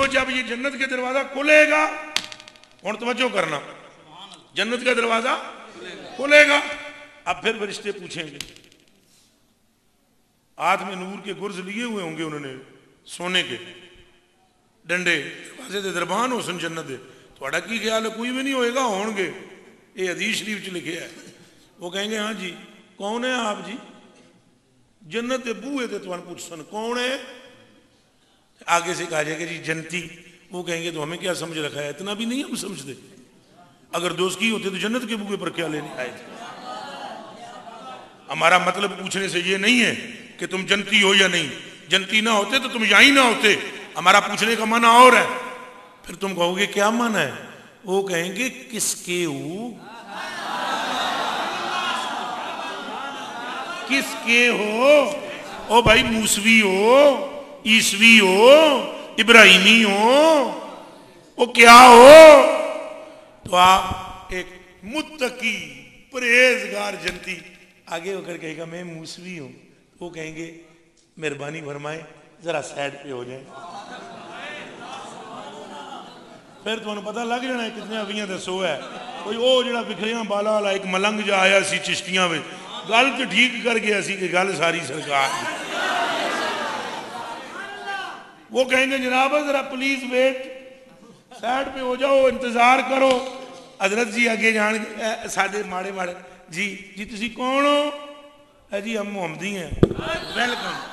जब ये जन्नत के दरवाजा खुलेगा, और तवज्जो करना, जन्नत का दरवाजा खुलेगा। अब फिर फरिश्ते पूछेंगे, हाथ में नूर के गुर्ज लिए हुए होंगे उन्होंने, सोने के डंडे, दरवाजे दे दरबान हो सन जन्नत दे, थोड़ा की ख्याल है कोई भी नहीं होएगा, होंगे। ये हदीस शरीफ च लिखे है। वो कहेंगे हाँ जी कौन है आप जी, जन्नत के बूहे थे तुम पूछ सन कौन है, आगे से कहा जाएगा जी जन्नती। वो कहेंगे तो हमें क्या समझ रखा है, इतना भी नहीं हम समझते, अगर दोस्त की होते तो जन्नत के बूहे पर क्या लेने आए थे। हमारा मतलब पूछने से ये नहीं है कि तुम जन्नती हो या नहीं, जन्नती ना होते तो तुम यहीं ना होते। हमारा पूछने का मन और है। फिर तुम कहोगे क्या मन है, वो कहेंगे किसके हो, किसके हो, ओ भाई मूसवी हो, ईसवी हो, इब्राहिमी हो, वो क्या हो। तो आप एक मुत्तकी परहेजगार जन्नती आगे होकर कहेगा मैं मूसवी हूं, वो कहेंगे मेहरबानी फरमाए जरा साइड पे हो जाए। फिर तुहानू पता लग जाना कितने अवियां दसो है। कोई वो जड़ा बिखरिया बाला वाला एक मलंग जा आया सी चिश्तियां में, गल तो ठीक कर गया सी कि गल सारी सरकार। वो कहेंगे जनाब जरा प्लीज वेट, साइड पे हो जाओ, इंतजार करो। हजरत जी अगे जान साडे माड़े माड़े जी जी तुसी कौन हो, जी हम मोहम्मदी हैं, वेलकम।